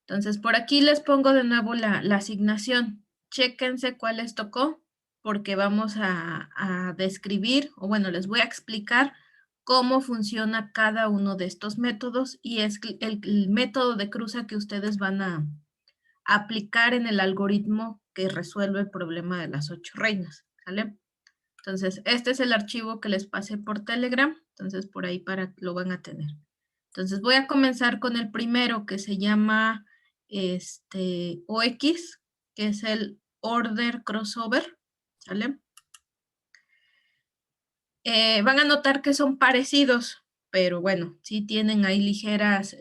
Entonces, por aquí les pongo de nuevo la asignación. Chéquense cuál les tocó, porque vamos a describir, o bueno, les voy a explicar cómo funciona cada uno de estos métodos y es el método de cruza que ustedes van a aplicar en el algoritmo que resuelve el problema de las 8 reinas, ¿sale? Entonces, este es el archivo que les pasé por Telegram, entonces por ahí lo van a tener. Entonces, voy a comenzar con el primero que se llama OX, que es el Order Crossover, ¿sale? Van a notar que son parecidos, pero bueno, sí tienen ahí ligeras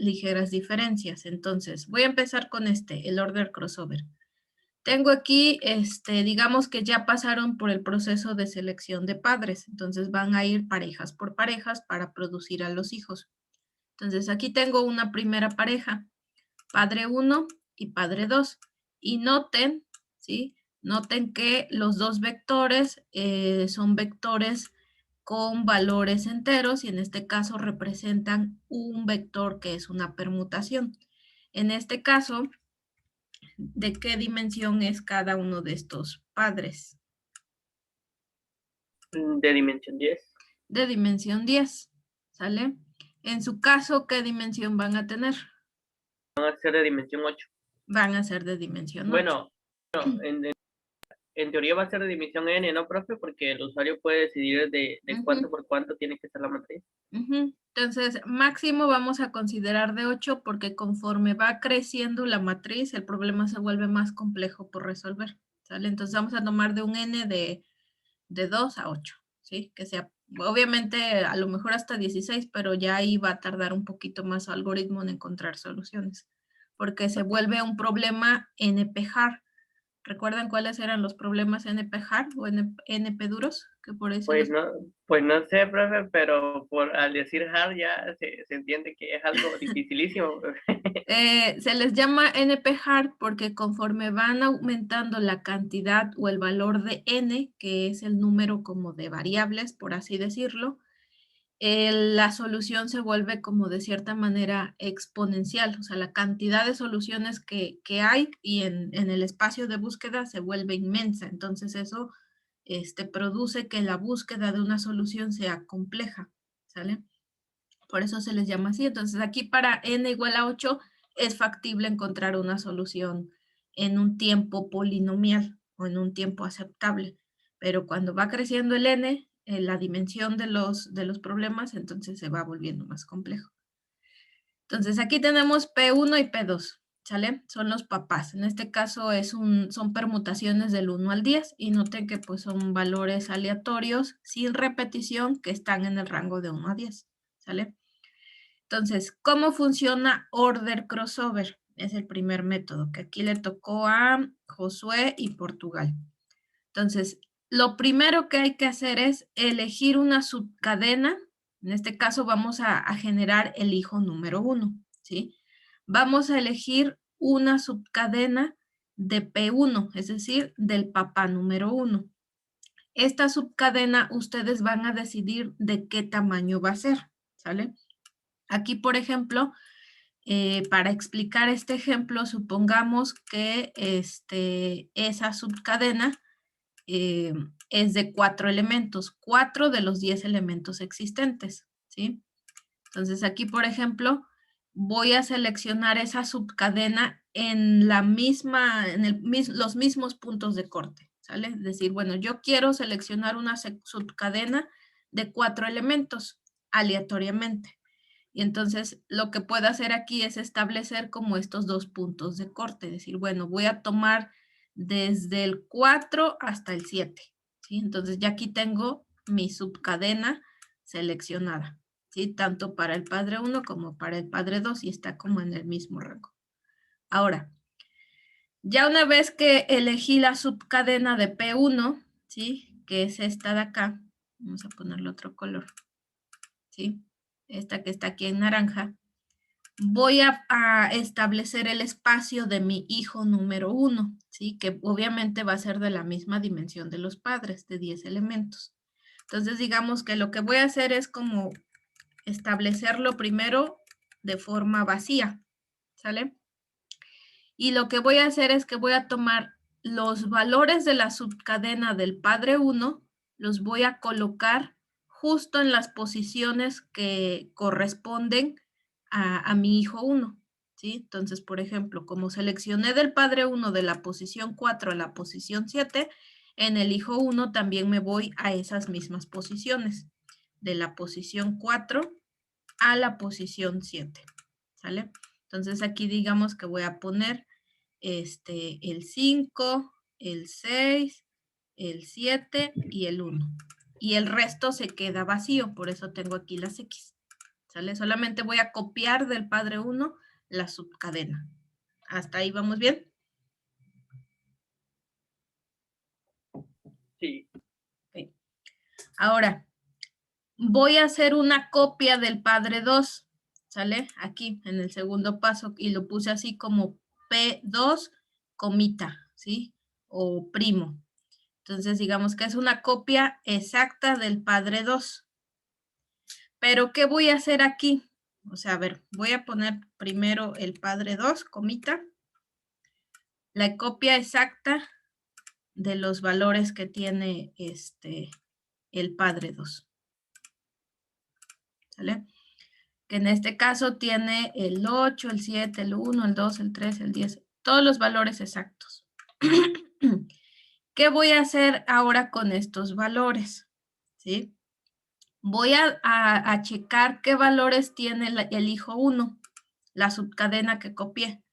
diferencias. Entonces, voy a empezar con el Order Crossover. Tengo aquí, digamos que ya pasaron por el proceso de selección de padres, entonces van a ir parejas por parejas para producir a los hijos. Entonces aquí tengo una primera pareja, padre 1 y padre 2. Y noten, ¿sí? Noten que los dos vectores son vectores con valores enteros y en este caso representan un vector que es una permutación. En este caso, ¿de qué dimensión es cada uno de estos padres? De dimensión 10. De dimensión 10, ¿sale? En su caso, ¿qué dimensión van a tener? Van a ser de dimensión 8. Van a ser de dimensión 8. Bueno, en teoría va a ser de dimensión n, ¿no, profe? Porque el usuario puede decidir de cuánto por cuánto tiene que ser la matriz. Entonces, máximo vamos a considerar de 8 porque conforme va creciendo la matriz, el problema se vuelve más complejo por resolver, ¿sale? Entonces vamos a tomar de un n de 2 a 8, ¿sí? Que sea, obviamente, a lo mejor hasta 16, pero ya ahí va a tardar un poquito más el algoritmo en encontrar soluciones, porque se vuelve un problema NP-hard. ¿Recuerdan cuáles eran los problemas NP-hard o NP-duros? Que por eso Pues no sé, profe, pero al decir hard ya se entiende que es algo dificilísimo. Se les llama NP-hard porque conforme van aumentando la cantidad o el valor de n, que es el número como de variables, por así decirlo, la solución se vuelve como de cierta manera exponencial, o sea, la cantidad de soluciones que hay y en el espacio de búsqueda se vuelve inmensa, entonces eso produce que la búsqueda de una solución sea compleja, ¿sale? Por eso se les llama así. Entonces aquí para n igual a 8 es factible encontrar una solución en un tiempo polinomial o en un tiempo aceptable. Pero cuando va creciendo el n, la dimensión de los problemas, entonces se va volviendo más complejo. Entonces aquí tenemos P1 y P2, ¿sale? Son los papás. En este caso son permutaciones del 1 al 10 y noten que pues son valores aleatorios sin repetición que están en el rango de 1 a 10, ¿sale? Entonces, ¿cómo funciona Order Crossover? Es el primer método que aquí le tocó a Josué y Portugal. Entonces, lo primero que hay que hacer es elegir una subcadena. En este caso vamos a generar el hijo número 1, ¿sí? Vamos a elegir una subcadena de P1, es decir, del papá número 1. Esta subcadena ustedes van a decidir de qué tamaño va a ser, ¿sale? Aquí, por ejemplo, para explicar este ejemplo, supongamos que esa subcadena es de 4 elementos, 4 de los 10 elementos existentes, ¿sí? Entonces aquí, por ejemplo, voy a seleccionar esa subcadena en los mismos puntos de corte, ¿sale? Es decir, bueno, yo quiero seleccionar una subcadena de 4 elementos aleatoriamente. Y entonces lo que puedo hacer aquí es establecer como estos dos puntos de corte, es decir, bueno, voy a tomar desde el 4 hasta el 7, ¿sí? Entonces ya aquí tengo mi subcadena seleccionada, ¿sí? Tanto para el padre 1 como para el padre 2 y está como en el mismo rango. Ahora, ya una vez que elegí la subcadena de P1, ¿sí? Que es esta de acá, vamos a ponerle otro color, ¿sí? Esta que está aquí en naranja, voy a establecer el espacio de mi hijo número 1, ¿sí? Que obviamente va a ser de la misma dimensión de los padres, de 10 elementos. Entonces, digamos que lo que voy a hacer es como establecerlo primero de forma vacía, ¿sale? Y lo que voy a hacer es que voy a tomar los valores de la subcadena del padre 1, los voy a colocar justo en las posiciones que corresponden a mi hijo 1. ¿Sí? Entonces, por ejemplo, como seleccioné del padre 1 de la posición 4 a la posición 7, en el hijo 1 también me voy a esas mismas posiciones, de la posición 4 a la posición 7. ¿Sale? Entonces aquí digamos que voy a poner el 5, el 6, el 7 y el 1. Y el resto se queda vacío, por eso tengo aquí las X. ¿Sale? Solamente voy a copiar del padre 1 la subcadena. ¿Hasta ahí vamos bien? Sí. Okay. Ahora, voy a hacer una copia del padre 2, ¿sale? Aquí en el segundo paso y lo puse así como P2, comita, ¿sí? O primo. Entonces, digamos que es una copia exacta del padre 2. Pero, ¿qué voy a hacer aquí? O sea, a ver, voy a poner primero el padre 2, comita, la copia exacta de los valores que tiene el padre 2. ¿Sale? Que en este caso tiene el 8, el 7, el 1, el 2, el 3, el 10, todos los valores exactos. ¿Qué voy a hacer ahora con estos valores? ¿Sí? Voy a checar qué valores tiene el hijo 1, la subcadena que copié.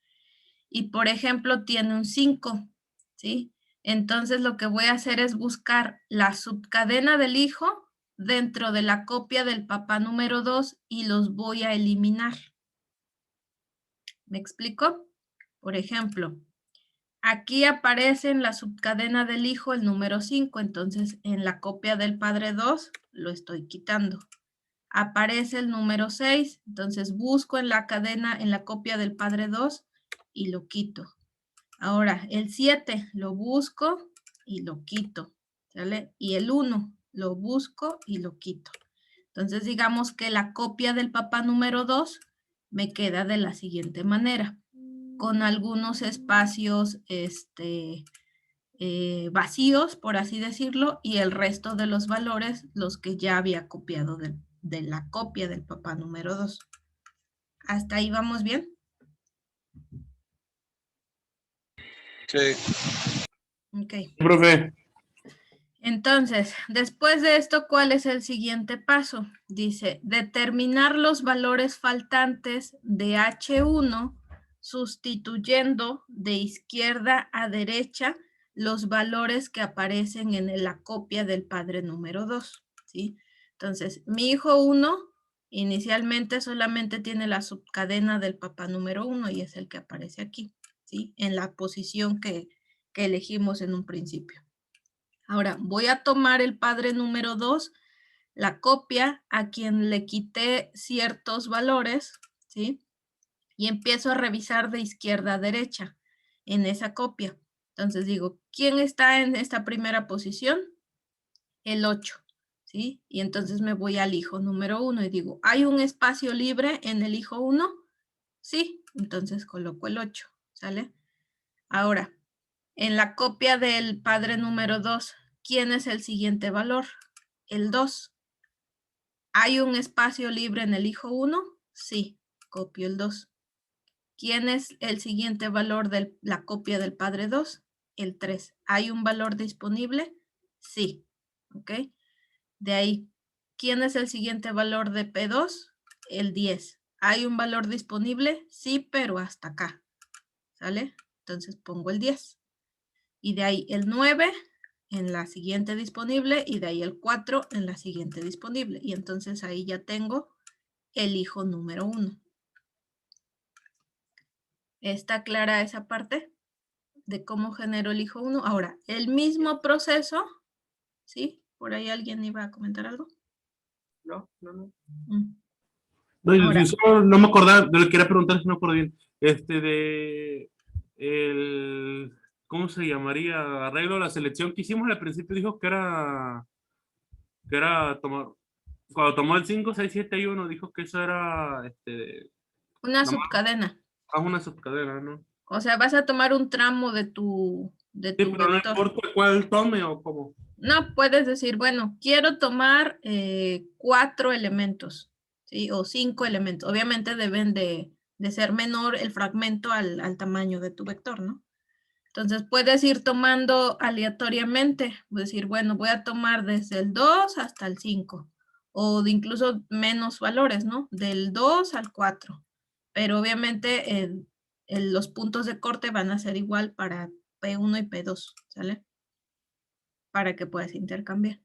Y, por ejemplo, tiene un 5, ¿sí? Entonces, lo que voy a hacer es buscar la subcadena del hijo dentro de la copia del papá número 2 y los voy a eliminar. ¿Me explico? Por ejemplo, aquí aparece en la subcadena del hijo el número 5, entonces en la copia del padre 2 lo estoy quitando. Aparece el número 6, entonces busco en la cadena, en la copia del padre 2 y lo quito. Ahora, el 7 lo busco y lo quito, ¿sale? Y el 1 lo busco y lo quito. Entonces, digamos que la copia del papá número 2 me queda de la siguiente manera, con algunos espacios vacíos, por así decirlo, y el resto de los valores, los que ya había copiado de la copia del papá número 2. ¿Hasta ahí vamos bien? Sí. Ok. Profe. Entonces, después de esto, ¿cuál es el siguiente paso? Dice, determinar los valores faltantes de H1 sustituyendo de izquierda a derecha los valores que aparecen en la copia del padre número 2, ¿sí? Entonces, mi hijo 1 inicialmente solamente tiene la subcadena del papá número 1 y es el que aparece aquí, ¿sí? En la posición que elegimos en un principio. Ahora, voy a tomar el padre número 2, la copia a quien le quité ciertos valores, ¿sí? Y empiezo a revisar de izquierda a derecha en esa copia. Entonces digo, ¿quién está en esta primera posición? El 8, ¿sí? Y entonces me voy al hijo número 1 y digo, ¿hay un espacio libre en el hijo 1? Sí, entonces coloco el 8, ¿sale? Ahora, en la copia del padre número 2, ¿quién es el siguiente valor? El 2. ¿Hay un espacio libre en el hijo 1? Sí, copio el 2. ¿Quién es el siguiente valor de la copia del padre 2? El 3. ¿Hay un valor disponible? Sí. ¿Ok? De ahí, ¿quién es el siguiente valor de P2? El 10. ¿Hay un valor disponible? Sí, pero hasta acá. ¿Sale? Entonces pongo el 10. Y de ahí el 9 en la siguiente disponible y de ahí el 4 en la siguiente disponible. Y entonces ahí ya tengo el hijo número 1. ¿Está clara esa parte de cómo genero el hijo 1? Ahora, el mismo proceso, ¿sí? ¿Por ahí alguien iba a comentar algo? No. No, Ahora, yo solo no me acordaba, le quería preguntar si no me acuerdo bien, ¿cómo se llamaría? Arreglo de la selección que hicimos al principio, dijo que era tomar, cuando tomó el 5, 6, 7 y 1, dijo que eso era, una nomás subcadena. una subcadena, ¿no? O sea, vas a tomar un tramo de tu Sí, pero no vector. importa cuál tome o cómo. No, puedes decir, bueno, quiero tomar 4 elementos, ¿sí? O 5 elementos. Obviamente deben de ser menor el fragmento al tamaño de tu vector, ¿no? Entonces puedes ir tomando aleatoriamente, decir, bueno, voy a tomar desde el 2 hasta el 5, o de incluso menos valores, ¿no? Del 2 al 4. Pero obviamente los puntos de corte van a ser igual para P1 y P2, ¿sale? Para que puedas intercambiar.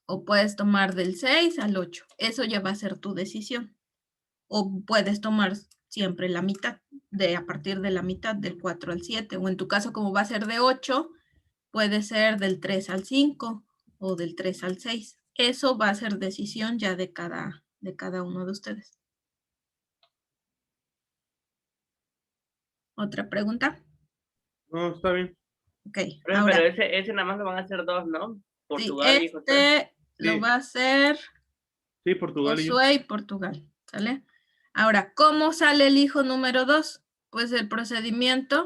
O puedes tomar del 6 al 8. Eso ya va a ser tu decisión. O puedes tomar siempre la mitad, a partir de la mitad, del 4 al 7. O en tu caso, como va a ser de 8, puede ser del 3 al 5 o del 3 al 6. Eso va a ser decisión ya de cada uno de ustedes. ¿Otra pregunta? No, está bien. Ok, Pero ahora. ese nada más lo van a hacer dos, ¿no? Sí, Portugal y José. lo Sí. va a hacer Sí, Portugal y yo. Josué y Portugal, ¿sale? Ahora, ¿cómo sale el hijo número 2? Pues el procedimiento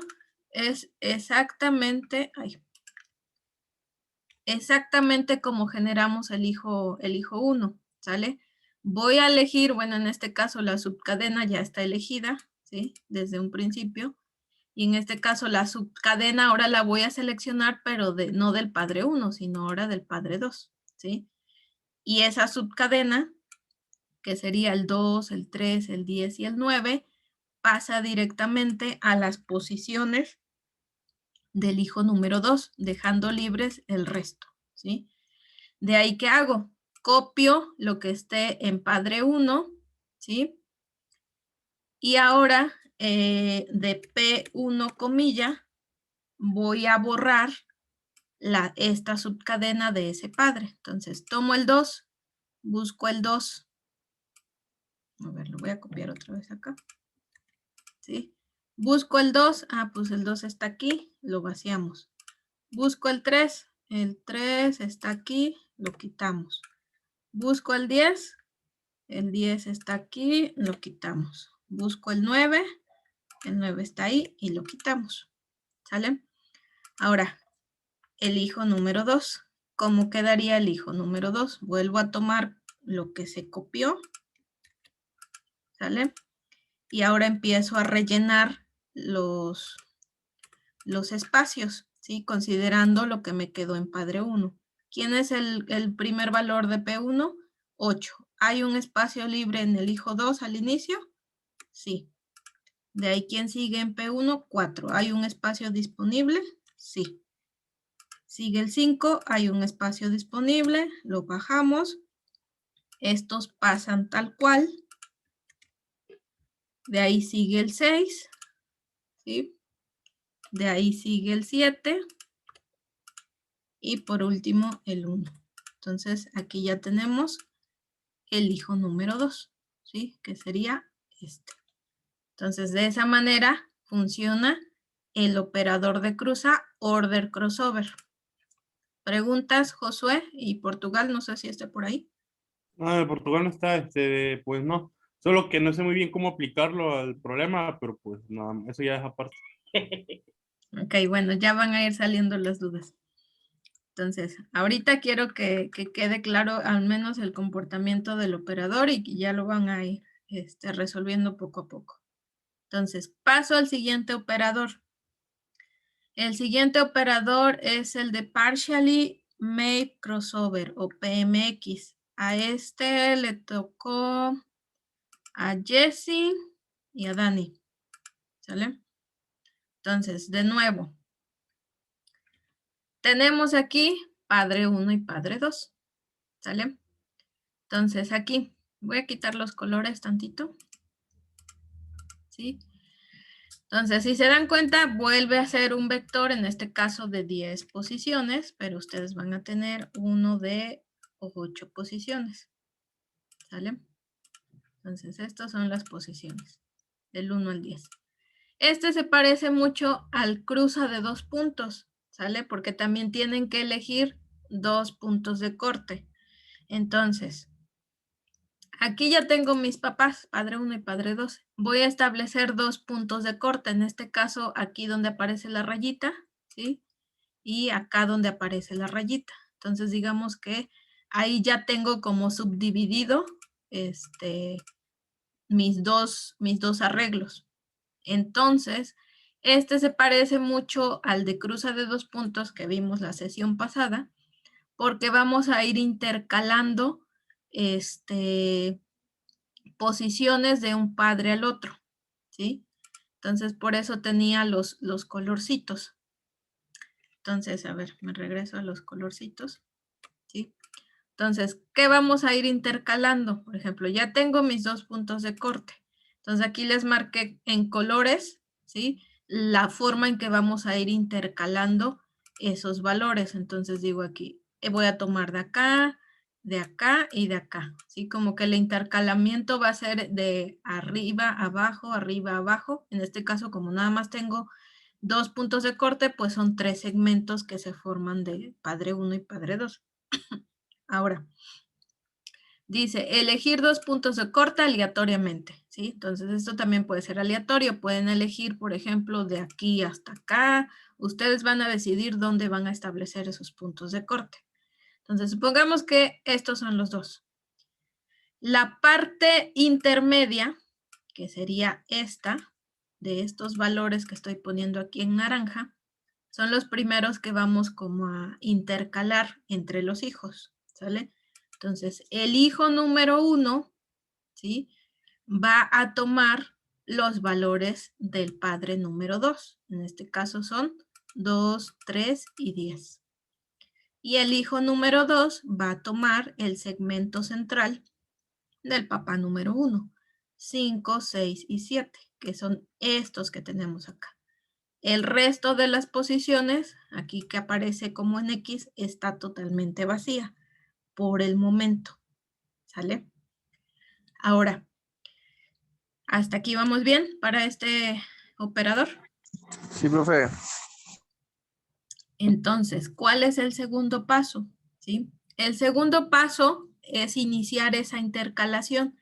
es exactamente como generamos el hijo 1, ¿sale? Voy a elegir, bueno, en este caso la subcadena ya está elegida, ¿sí? Desde un principio. Y en este caso la subcadena ahora la voy a seleccionar, pero no del padre 1, sino ahora del padre 2, ¿sí? Y esa subcadena, que sería el 2, el 3, el 10 y el 9, pasa directamente a las posiciones del hijo número 2, dejando libres el resto, ¿sí? De ahí, ¿qué hago? Copio lo que esté en padre 1, ¿sí? Y ahora, de P1 comilla, voy a borrar esta subcadena de ese padre. Entonces, tomo el 2, busco el 2. A ver, lo voy a copiar otra vez acá. ¿Sí? Busco el 2, pues el 2 está aquí, lo vaciamos. Busco el 3 está aquí, lo quitamos. Busco el 10 está aquí, lo quitamos. Busco el 9 está ahí y lo quitamos. ¿Sale? Ahora, el hijo número 2. ¿Cómo quedaría el hijo número 2? Vuelvo a tomar lo que se copió. ¿Sale? Y ahora empiezo a rellenar los espacios, ¿sí? Considerando lo que me quedó en padre 1. ¿Quién es el primer valor de P1? 8. ¿Hay un espacio libre en el hijo 2 al inicio? Sí. De ahí, ¿quién sigue en P1? 4. ¿Hay un espacio disponible? Sí. Sigue el 5, hay un espacio disponible, lo bajamos. Estos pasan tal cual. De ahí sigue el 6, ¿sí? De ahí sigue el 7. Y por último, el 1. Entonces, aquí ya tenemos el hijo número 2, ¿sí? Que sería este. Entonces, de esa manera funciona el operador de cruza order crossover. ¿Preguntas, Josué? Y Portugal, no sé si esté por ahí. De Portugal no está, pues no. Solo que no sé muy bien cómo aplicarlo al problema, pero pues nada, eso ya es aparte. Ok, bueno, ya van a ir saliendo las dudas. Entonces, ahorita quiero que quede claro al menos el comportamiento del operador y que ya lo van a ir resolviendo poco a poco. Entonces, paso al siguiente operador. El siguiente operador es el de Partially Made Crossover o PMX. A este le tocó a Jessie y a Dani. ¿Sale? Entonces, de nuevo, tenemos aquí padre 1 y padre 2. ¿Sale? Entonces, aquí voy a quitar los colores tantito. ¿Sí? Entonces, si se dan cuenta, vuelve a ser un vector, en este caso de 10 posiciones, pero ustedes van a tener uno de 8 posiciones. ¿Sale? Entonces, estas son las posiciones, del 1 al 10. Este se parece mucho al cruza de 2 puntos, ¿sale? Porque también tienen que elegir 2 puntos de corte. Entonces, Aquí ya tengo mis papás, padre 1 y padre 2. Voy a establecer 2 puntos de corte. En este caso, aquí donde aparece la rayita, ¿sí? Y acá donde aparece la rayita. Entonces, digamos que ahí ya tengo como subdividido mis dos arreglos. Entonces, este se parece mucho al de cruza de 2 puntos que vimos la sesión pasada, porque vamos a ir intercalando posiciones de un padre al otro, ¿sí? Entonces, por eso tenía los colorcitos. Entonces, a ver, me regreso a los colorcitos, ¿sí? Entonces, ¿qué vamos a ir intercalando? Por ejemplo, ya tengo mis 2 puntos de corte. Entonces, aquí les marqué en colores, ¿sí? La forma en que vamos a ir intercalando esos valores. Entonces, digo aquí, voy a tomar de acá y de acá, ¿sí? Como que el intercalamiento va a ser de arriba, abajo. En este caso, como nada más tengo 2 puntos de corte, pues son 3 segmentos que se forman de padre 1 y padre 2. Ahora, dice, elegir 2 puntos de corte aleatoriamente, ¿sí? Entonces, esto también puede ser aleatorio. Pueden elegir, por ejemplo, de aquí hasta acá. Ustedes van a decidir dónde van a establecer esos puntos de corte. Entonces, supongamos que estos son los 2. La parte intermedia, que sería esta, de estos valores que estoy poniendo aquí en naranja, son los primeros que vamos como a intercalar entre los hijos, ¿sale? Entonces, el hijo número 1, ¿sí? Va a tomar los valores del padre número 2. En este caso son 2, 3 y 10. Y el hijo número 2 va a tomar el segmento central del papá número 1. 5, 6 y 7, que son estos que tenemos acá. El resto de las posiciones, aquí que aparece como en X, está totalmente vacía por el momento. ¿Sale? Ahora, ¿hasta aquí vamos bien para este operador? Sí, profe. Entonces, ¿cuál es el segundo paso? ¿Sí? El segundo paso es iniciar esa intercalación,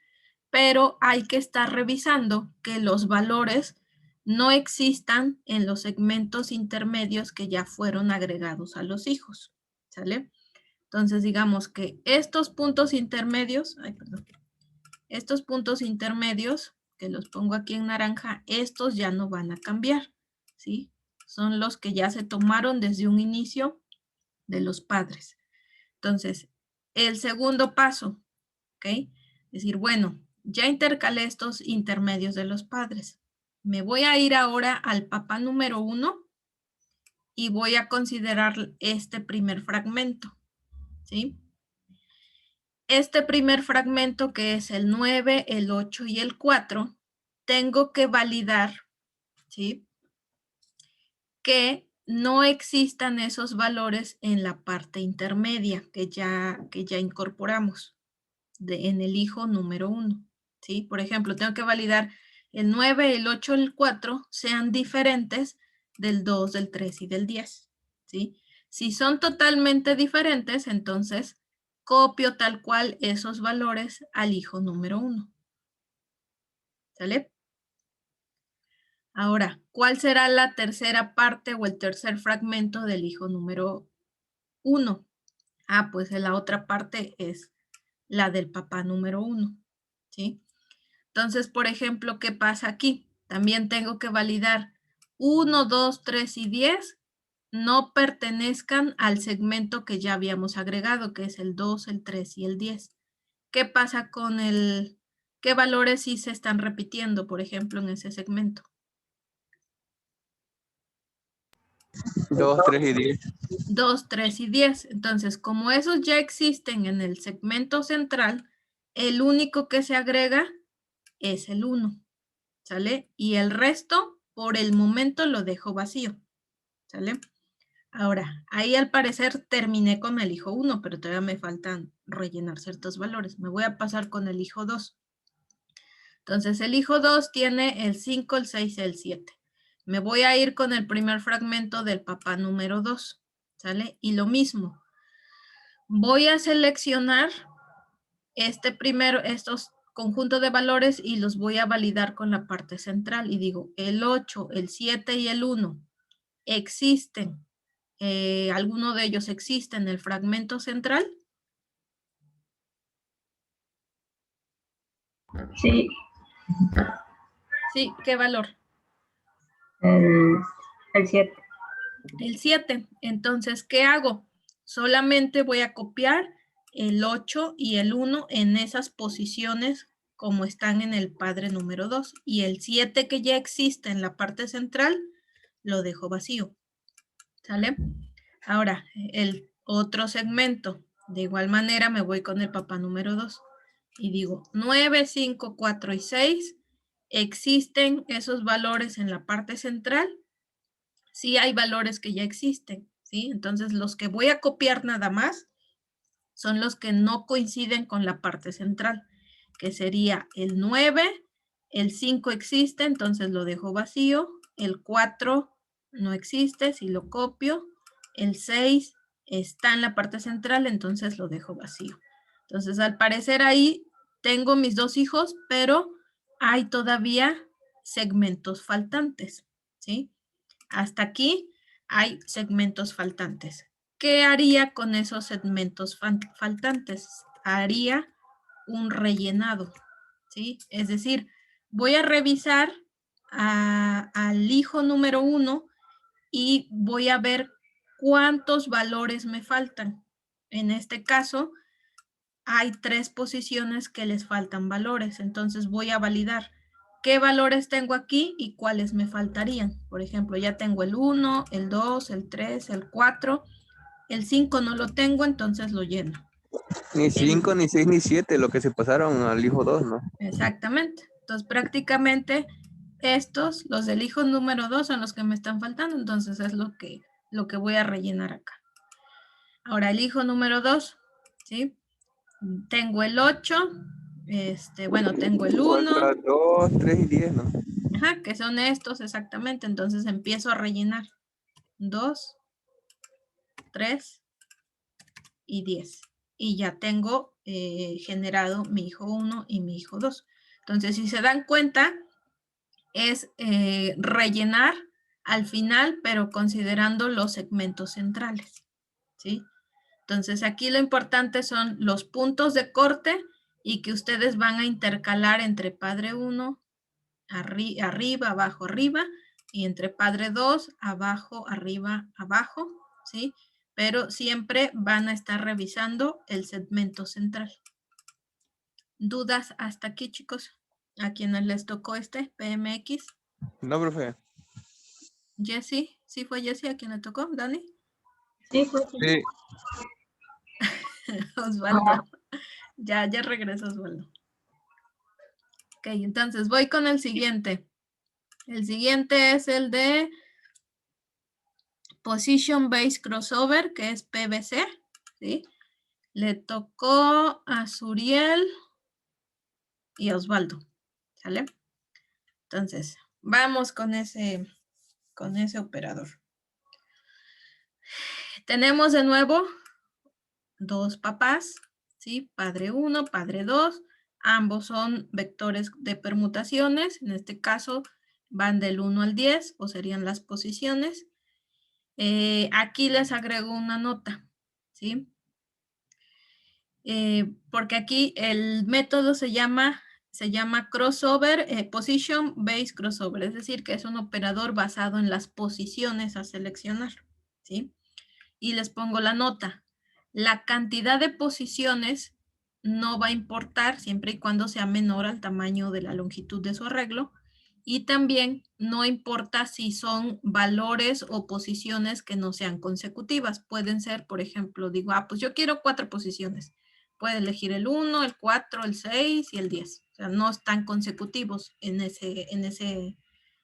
pero hay que estar revisando que los valores no existan en los segmentos intermedios que ya fueron agregados a los hijos, ¿sale? Entonces, digamos que estos puntos intermedios, estos puntos intermedios, que los pongo aquí en naranja, estos ya no van a cambiar, ¿sí? Son los que ya se tomaron desde un inicio de los padres. Entonces, el segundo paso, ¿ok? Es decir, bueno, ya intercalé estos intermedios de los padres. Me voy a ir ahora al papá número 1 y voy a considerar este primer fragmento, ¿sí? Este primer fragmento, que es el 9, el 8 y el 4, tengo que validar, ¿sí? Que no existan esos valores en la parte intermedia que ya incorporamos en el hijo número 1, ¿sí? Por ejemplo, tengo que validar el 9, el 8, el 4 sean diferentes del 2, del 3 y del 10, ¿sí? Si son totalmente diferentes, entonces copio tal cual esos valores al hijo número 1. ¿Sale? Ahora, ¿cuál será la tercera parte o el tercer fragmento del hijo número 1? Ah, pues la otra parte es la del papá número 1, ¿sí? Entonces, por ejemplo, ¿qué pasa aquí? También tengo que validar 1, 2, 3 y 10 no pertenezcan al segmento que ya habíamos agregado, que es el 2, el 3 y el 10. ¿Qué pasa con qué valores sí se están repitiendo, por ejemplo, en ese segmento? 2, 3 y 10. 2, 3 y 10. Entonces, como esos ya existen en el segmento central, el único que se agrega es el 1, ¿sale? Y el resto, por el momento, lo dejo vacío, ¿sale? Ahora, ahí al parecer terminé con el hijo 1, pero todavía me faltan rellenar ciertos valores. Me voy a pasar con el hijo 2. Entonces, el hijo 2 tiene el 5, el 6 y el 7. Me voy a ir con el primer fragmento del papá número 2, ¿sale? Y lo mismo. Voy a seleccionar estos conjuntos de valores y los voy a validar con la parte central. Y digo, el 8, el 7 y el 1 existen. ¿Alguno de ellos existe en el fragmento central? Sí. Sí, ¿qué valor? El 7. El 7. Entonces, ¿qué hago? Solamente voy a copiar el 8 y el 1 en esas posiciones como están en el padre número 2. Y el 7 que ya existe en la parte central, lo dejo vacío. ¿Sale? Ahora, el otro segmento. De igual manera, me voy con el papá número 2. Y digo, 9, 5, 4 y 6. ¿Existen esos valores en la parte central? Sí hay valores que ya existen, ¿sí? Entonces, los que voy a copiar nada más son los que no coinciden con la parte central, que sería el 9, el 5 existe, entonces lo dejo vacío, el 4 no existe, si lo copio, el 6 está en la parte central, entonces lo dejo vacío. Entonces, al parecer ahí tengo mis dos hijos, pero hay todavía segmentos faltantes, ¿sí? Hasta aquí hay segmentos faltantes. ¿Qué haría con esos segmentos faltantes? Haría un rellenado, ¿sí? Es decir, voy a revisar al hijo número 1 y voy a ver cuántos valores me faltan. En este caso, hay 3 posiciones que les faltan valores, entonces voy a validar qué valores tengo aquí y cuáles me faltarían. Por ejemplo, ya tengo el 1, el 2, el 3, el 4, el 5 no lo tengo, entonces lo lleno. Ni 5, ni 6, ni 7, lo que se pasaron al hijo 2, ¿no? Exactamente. Entonces, prácticamente estos, los del hijo número 2, son los que me están faltando, entonces es lo que voy a rellenar acá. Ahora, el hijo número 2, ¿sí? Tengo el 8, bueno, tengo el 1. 2, 3 y 10, ¿no? Ajá, que son estos exactamente, entonces empiezo a rellenar. 2, 3 y 10. Y ya tengo generado mi hijo 1 y mi hijo 2. Entonces, si se dan cuenta, es rellenar al final, pero considerando los segmentos centrales, ¿sí? Entonces, aquí lo importante son los puntos de corte y que ustedes van a intercalar entre padre 1, arriba, abajo, arriba, y entre padre 2, abajo, arriba, abajo, ¿sí? Pero siempre van a estar revisando el segmento central. ¿Dudas hasta aquí, chicos? ¿A quienes les tocó PMX? No, profe. Jessie, ¿sí fue Jessie a quien le tocó? ¿Dani? Sí, pues sí. Sí. Osvaldo. Ya regresó Osvaldo. Ok, entonces voy con el siguiente. El siguiente es el de Position Based Crossover, que es PBC, ¿sí? Le tocó a Suriel y a Osvaldo, ¿sale? Entonces, vamos con ese operador. Tenemos de nuevo dos papás, ¿sí? Padre 1, padre 2, ambos son vectores de permutaciones, en este caso van del 1 al 10, o serían las posiciones. Aquí les agrego una nota, ¿sí? Porque aquí el método se llama crossover, position based crossover, es decir, que es un operador basado en las posiciones a seleccionar, ¿sí? Y les pongo la nota. La cantidad de posiciones no va a importar siempre y cuando sea menor al tamaño de la longitud de su arreglo. Y también no importa si son valores o posiciones que no sean consecutivas. Pueden ser, por ejemplo, digo, pues yo quiero 4 posiciones. Puede elegir el 1, el 4, el 6 y el 10. O sea, no están consecutivos o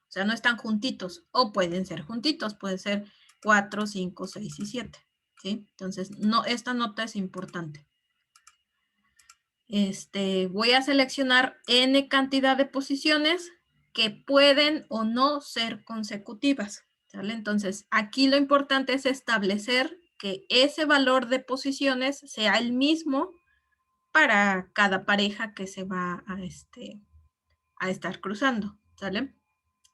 sea, no están juntitos. O pueden ser juntitos, puede ser 4, 5, 6 y 7. ¿Sí? Entonces, esta nota es importante. Voy a seleccionar n cantidad de posiciones que pueden o no ser consecutivas, ¿sale? Entonces, aquí lo importante es establecer que ese valor de posiciones sea el mismo para cada pareja que se va a estar cruzando, ¿sale?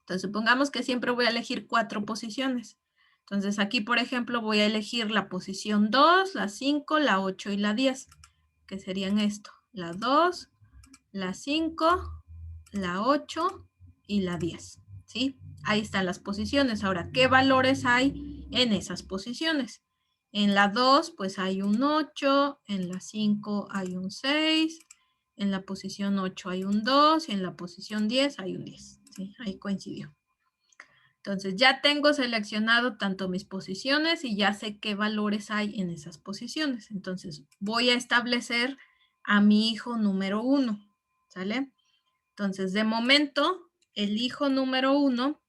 Entonces, supongamos que siempre voy a elegir 4 posiciones. Entonces, aquí, por ejemplo, voy a elegir la posición 2, la 5, la 8 y la 10, que serían esto, la 2, la 5, la 8 y la 10, ¿sí? Ahí están las posiciones. Ahora, ¿qué valores hay en esas posiciones? En la 2, pues hay un 8, en la 5 hay un 6, en la posición 8 hay un 2 y en la posición 10 hay un 10, ¿sí? Ahí coincidió. Entonces, ya tengo seleccionado tanto mis posiciones y ya sé qué valores hay en esas posiciones. Entonces, voy a establecer a mi hijo número 1, ¿sale? Entonces, de momento, el hijo número 1,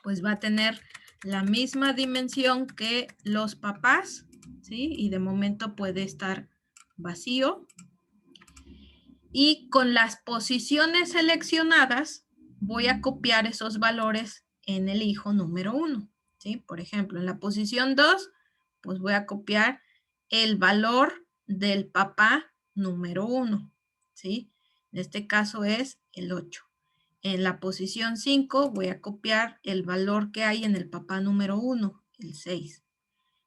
pues va a tener la misma dimensión que los papás, ¿sí? Y de momento puede estar vacío. Y con las posiciones seleccionadas, voy a copiar esos valores en el hijo número 1, ¿sí? Por ejemplo, en la posición 2, pues voy a copiar el valor del papá número 1, ¿sí? En este caso es el 8. En la posición 5 voy a copiar el valor que hay en el papá número 1, el 6.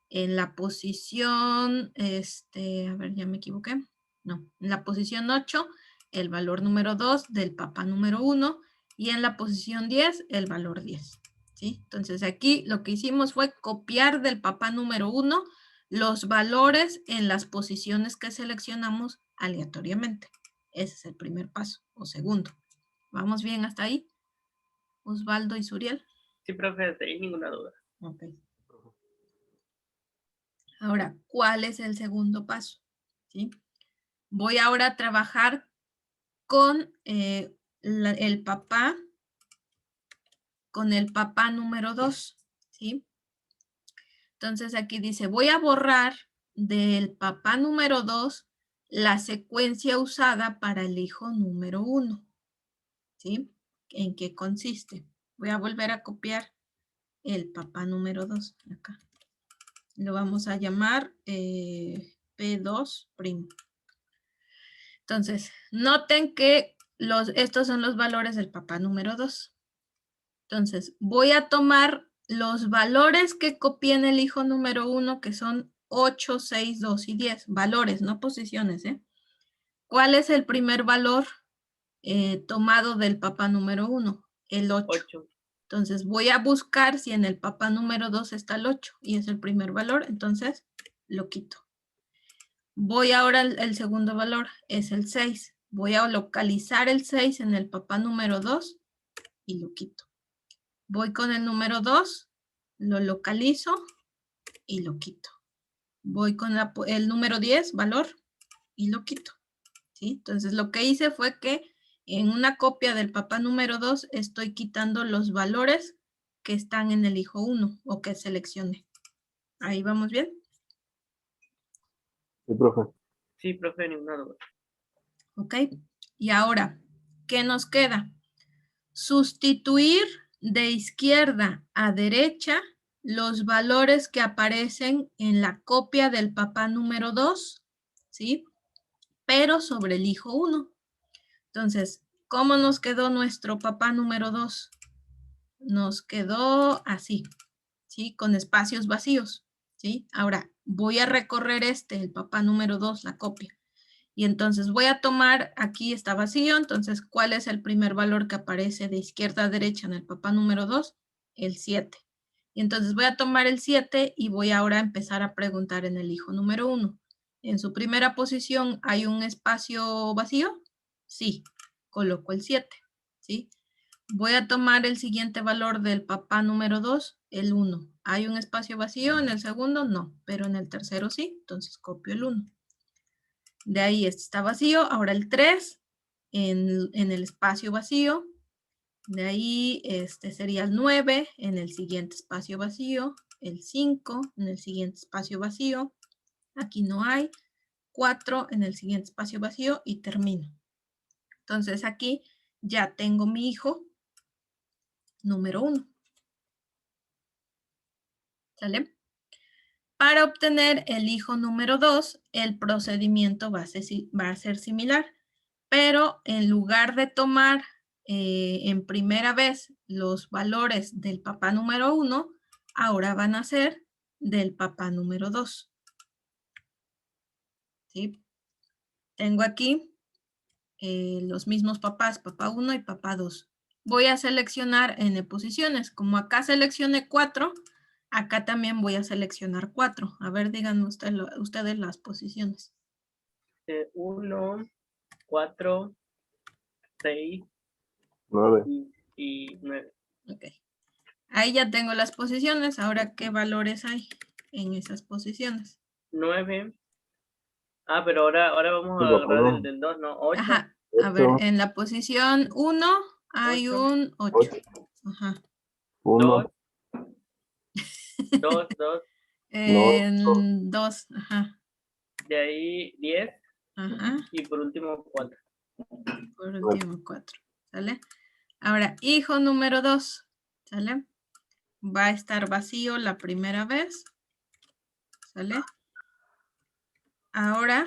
En la posición, a ver, ya me equivoqué. No, en la posición 8, el valor número 2 del papá número 1 y en la posición 10, el valor 10. ¿Sí? Entonces aquí lo que hicimos fue copiar del papá número 1 los valores en las posiciones que seleccionamos aleatoriamente. Ese es el primer paso o segundo. ¿Vamos bien hasta ahí? Osvaldo y Suriel. Sí, profe, sin ninguna duda. Ok. Ahora, ¿cuál es el segundo paso? ¿Sí? Voy ahora a trabajar con el papá número 2, ¿sí? Entonces aquí dice, voy a borrar del papá número 2 la secuencia usada para el hijo número 1, ¿sí? ¿En qué consiste? Voy a volver a copiar el papá número 2 acá. Lo vamos a llamar P2'. Entonces, noten que estos son los valores del papá número 2. Entonces, voy a tomar los valores que copié en el hijo número 1, que son 8, 6, 2 y 10. Valores, no posiciones, ¿eh? ¿Cuál es el primer valor tomado del papá número 1? El 8. 8. Entonces, voy a buscar si en el papá número 2 está el 8 y es el primer valor, entonces lo quito. Voy ahora al segundo valor, es el 6. Voy a localizar el 6 en el papá número 2 y lo quito. Voy con el número 2, lo localizo y lo quito. Voy con el número 10, valor, y lo quito. ¿Sí? Entonces lo que hice fue que en una copia del papá número 2 estoy quitando los valores que están en el hijo 1 o que seleccioné. ¿Ahí vamos bien? Sí, profe. Sí, profe, ninguna duda. Ok. Y ahora, ¿qué nos queda? Sustituir de izquierda a derecha los valores que aparecen en la copia del papá número 2, ¿sí? Pero sobre el hijo 1. Entonces, ¿cómo nos quedó nuestro papá número 2? Nos quedó así, ¿sí? Con espacios vacíos, ¿sí? Ahora, voy a recorrer el papá número 2, la copia. Y entonces voy a tomar, aquí está vacío, entonces, ¿cuál es el primer valor que aparece de izquierda a derecha en el papá número 2? El 7. Y entonces voy a tomar el 7 y voy ahora a empezar a preguntar en el hijo número 1. ¿En su primera posición hay un espacio vacío? Sí, coloco el 7, ¿sí? Voy a tomar el siguiente valor del papá número 2, el 1. ¿Hay un espacio vacío en el segundo? No, pero en el tercero sí, entonces copio el 1. De ahí está vacío. Ahora el 3 en el espacio vacío. De ahí sería el 9 en el siguiente espacio vacío. El 5 en el siguiente espacio vacío. Aquí no hay. 4 en el siguiente espacio vacío y termino. Entonces aquí ya tengo mi hijo número 1. ¿Sale? Para obtener el hijo número 2, el procedimiento va a ser similar, pero en lugar de tomar en primera vez los valores del papá número 1, ahora van a ser del papá número 2. ¿Sí? Tengo aquí los mismos papás, papá 1 y papá 2. Voy a seleccionar n posiciones. Como acá seleccioné 4, acá también voy a seleccionar 4. A ver, díganme ustedes las posiciones. 1, 4, 6 9. y 9. Ok. Ahí ya tengo las posiciones. Ahora, ¿qué valores hay en esas posiciones? 9. Ah, pero ahora vamos a agarrar el del 2, ¿no? 8. Ajá. A ver, en la posición 1 hay 8. un 8. Ajá. 2. 2, 2. En 2, ajá. De ahí 10. Ajá. Y por último 4. Por último 4. ¿Sale? Ahora, hijo número 2. ¿Sale? Va a estar vacío la primera vez. ¿Sale? Ahora,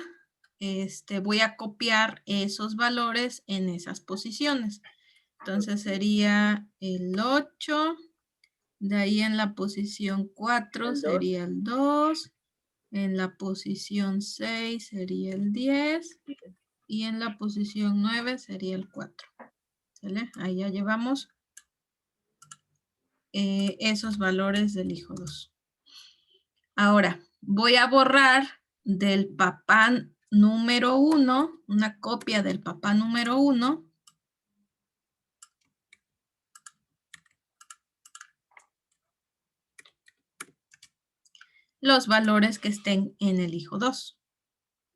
voy a copiar esos valores en esas posiciones. Entonces sería el 8. De ahí en la posición 4 sería el 2. En la posición 6 sería el 10. Y en la posición 9 sería el 4. ¿Sale? Ahí ya llevamos esos valores del hijo 2. Ahora, voy a borrar del papá número 1, una copia del papá número 1. Los valores que estén en el hijo 2.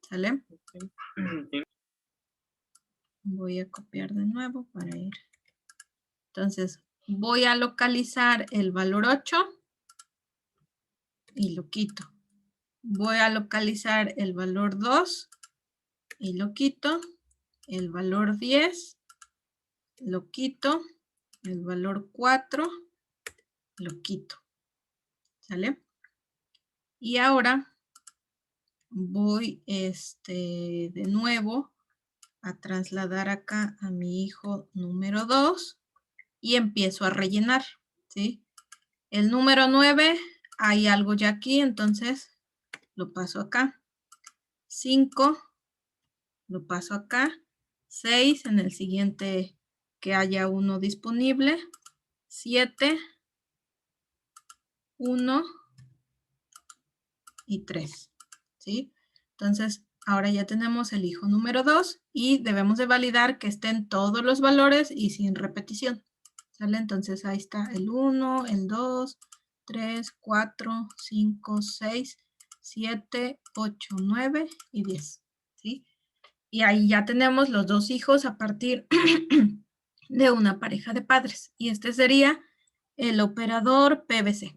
¿Sale? Sí. Voy a copiar de nuevo para ir. Entonces, voy a localizar el valor 8 y lo quito. Voy a localizar el valor 2 y lo quito. El valor 10 lo quito. El valor 4 lo quito. ¿Sale? Y ahora voy de nuevo a trasladar acá a mi hijo número 2 y empiezo a rellenar, ¿sí? El número 9, hay algo ya aquí, entonces lo paso acá. 5, lo paso acá. 6, en el siguiente que haya uno disponible. 7, 1 y 3, ¿sí? Entonces, ahora ya tenemos el hijo número 2 y debemos de validar que estén todos los valores y sin repetición, ¿sale? Entonces, ahí está el 1, el 2, 3, 4, 5, 6, 7, 8, 9 y 10, ¿sí? Y ahí ya tenemos los dos hijos a partir de una pareja de padres. Y este sería el operador PVC.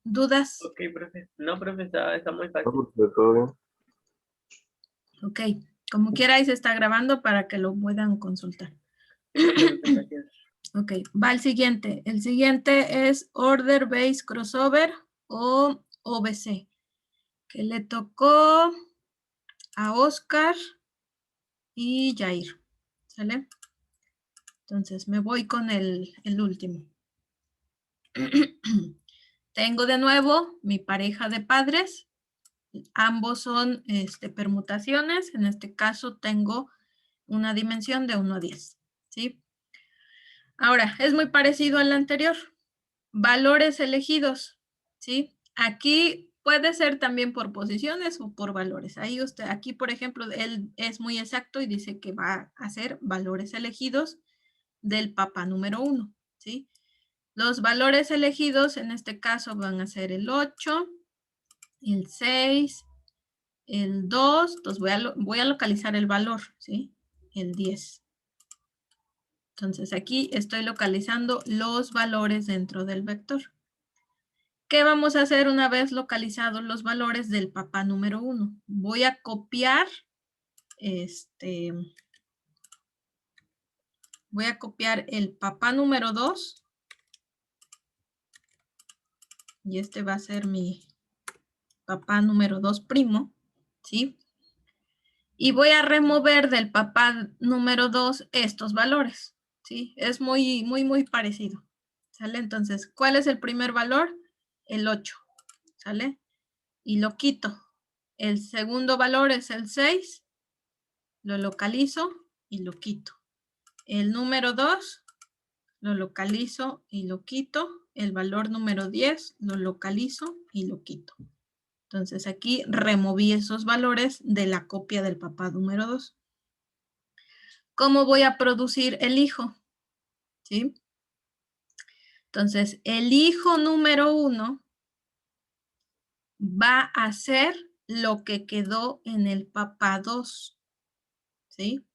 ¿Dudas? Ok, profe. No, profe, está muy fácil. Todo bien. Ok, como quiera ahí se está grabando para que lo puedan consultar. Sí, profe, muchas gracias. Ok, va al siguiente. El siguiente es Order Based Crossover o OBC, que le tocó a Oscar y Jair, ¿sale? Entonces me voy con el último. Tengo de nuevo mi pareja de padres. Ambos son permutaciones. En este caso tengo una dimensión de 1 a 10, ¿sí? Ahora, es muy parecido al anterior. Valores elegidos, ¿sí? Aquí puede ser también por posiciones o por valores. Ahí aquí por ejemplo, él es muy exacto y dice que va a hacer valores elegidos del papá número 1, ¿sí? Los valores elegidos en este caso van a ser el 8, el 6, el 2, entonces voy a localizar el valor, ¿sí? El 10. Entonces aquí estoy localizando los valores dentro del vector. ¿Qué vamos a hacer una vez localizados los valores del papá número 1? Voy a copiar voy a copiar el papá número 2 y este va a ser mi papá número 2 primo, ¿sí? Y voy a remover del papá número 2 estos valores, ¿sí? Es muy parecido, ¿sale? Entonces, ¿cuál es el primer valor? El 8, ¿sale? Y lo quito. El segundo valor es el 6, lo localizo y lo quito. El número 2, lo localizo y lo quito. El valor número 10, lo localizo y lo quito. Entonces aquí removí esos valores de la copia del papá número 2. ¿Cómo voy a producir el hijo? ¿Sí? Entonces, el hijo número 1 va a ser lo que quedó en el papá 2. ¿Sí?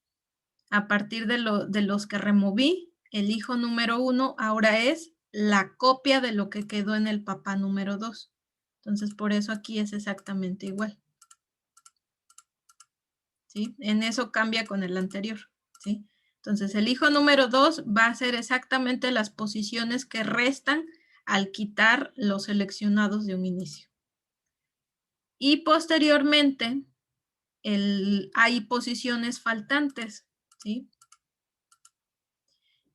A partir de los que removí, el hijo número 1 ahora es la copia de lo que quedó en el papá número 2. Entonces, por eso aquí es exactamente igual. ¿Sí? En eso cambia con el anterior. ¿Sí? Entonces, el hijo número 2 va a ser exactamente las posiciones que restan al quitar los seleccionados de un inicio. Y posteriormente, hay posiciones faltantes. ¿Sí?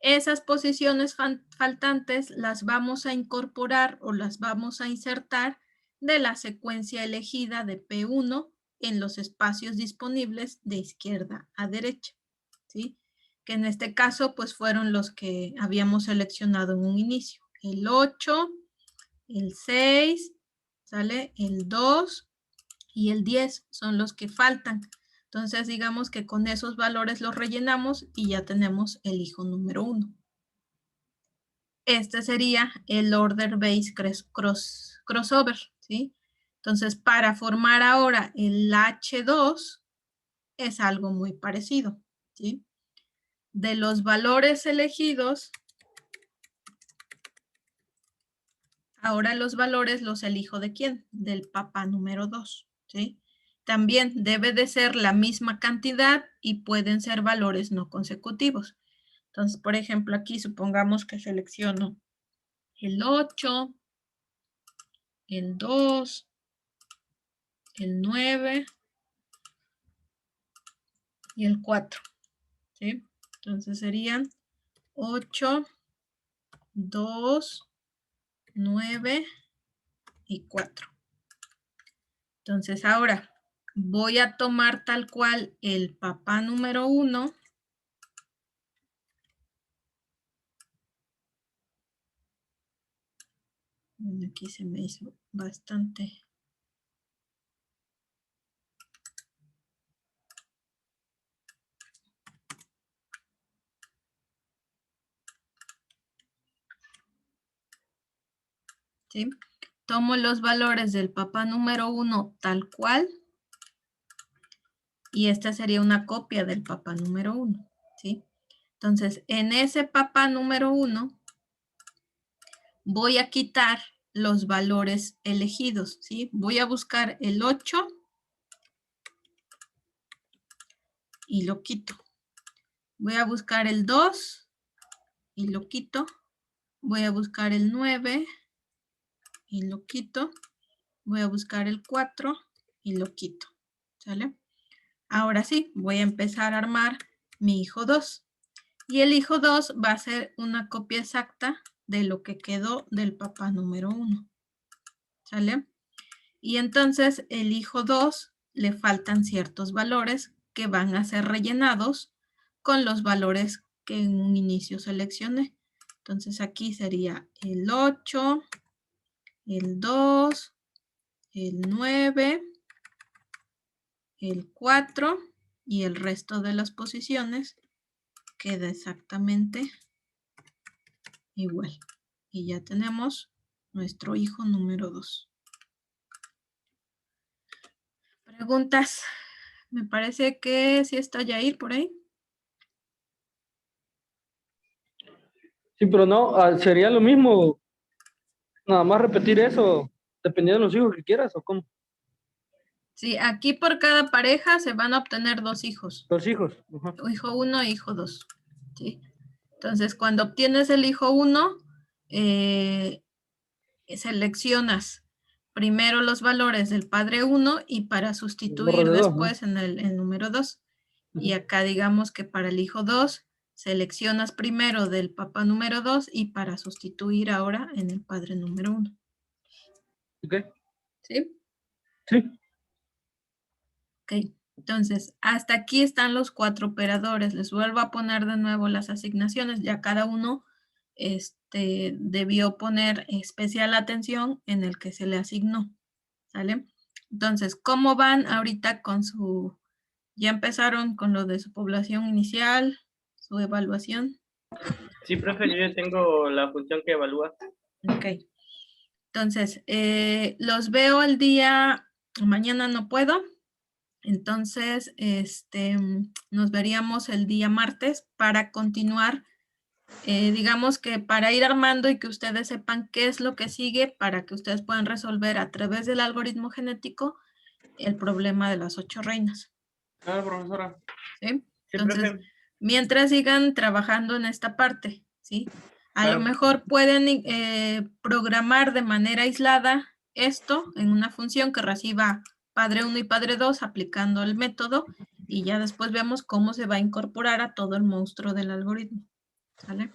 Esas posiciones faltantes las vamos a incorporar o las vamos a insertar de la secuencia elegida de P1 en los espacios disponibles de izquierda a derecha, ¿sí? Que en este caso pues fueron los que habíamos seleccionado en un inicio. El 8, el 6, ¿sale? El 2 y el 10 son los que faltan. Entonces digamos que con esos valores los rellenamos y ya tenemos el hijo número 1. Este sería el order based crossover, ¿sí? Entonces, para formar ahora el H2 es algo muy parecido, ¿sí? De los valores elegidos, ahora los valores los elijo ¿de quién? Del papá número 2, ¿sí? También debe de ser la misma cantidad y pueden ser valores no consecutivos. Entonces, por ejemplo, aquí supongamos que selecciono el 8, el 2, el 9 y el 4, ¿sí? Entonces serían 8, 2, 9 y 4. Entonces ahora voy a tomar tal cual el papá número 1. Bueno, aquí se me hizo bastante. ¿Sí? Tomo los valores del papá número 1 tal cual. Y esta sería una copia del papá número 1. ¿Sí? Entonces, en ese papá número 1 voy a quitar los valores elegidos, ¿sí? Voy a buscar el 8 y lo quito. Voy a buscar el 2 y lo quito. Voy a buscar el 9 y lo quito. Voy a buscar el 4 y lo quito, ¿sale? Ahora sí, voy a empezar a armar mi hijo 2. Y el hijo 2 va a ser una copia exacta de lo que quedó del papá número 1, ¿sale? Y entonces el hijo 2 le faltan ciertos valores que van a ser rellenados con los valores que en un inicio seleccioné. Entonces aquí sería el 8, el 2, el 9, el 4 y el resto de las posiciones queda exactamente igual. Y ya tenemos nuestro hijo número 2. ¿Preguntas? Me parece que sí está Yair por ahí. Sí, pero no, sería lo mismo, nada más repetir eso, dependiendo de los hijos que quieras, ¿o cómo? Sí, aquí por cada pareja se van a obtener 2 hijos. 2 hijos. Ajá. Hijo 1 e hijo 2. ¿Sí? Entonces, cuando obtienes el hijo 1, seleccionas primero los valores del padre 1 y para sustituir de dos, ¿no? después en el número 2. Y acá digamos que para el hijo 2 seleccionas primero del papá número 2 y para sustituir ahora en el padre número 1. Ok. ¿Sí? Sí. Ok. Entonces, hasta aquí están los 4 operadores. Les vuelvo a poner de nuevo las asignaciones. Ya cada uno debió poner especial atención en el que se le asignó. ¿Sale? Entonces, ¿cómo van ahorita con su... ¿Ya empezaron con lo de su población inicial, su evaluación? Sí, profe, yo ya tengo la función que evalúa. Ok. Entonces, los veo el día... Mañana no puedo. Entonces, nos veríamos el día martes para continuar, digamos que para ir armando y que ustedes sepan qué es lo que sigue para que ustedes puedan resolver a través del algoritmo genético el problema de las 8 reinas. Claro, profesora. ¿Sí? Sí, Entonces, profe. mientras sigan trabajando en esta parte, ¿sí? A Claro. lo mejor pueden programar de manera aislada esto en una función que reciba padre 1 y padre 2 aplicando el método y ya después vemos cómo se va a incorporar a todo el monstruo del algoritmo. ¿Sale?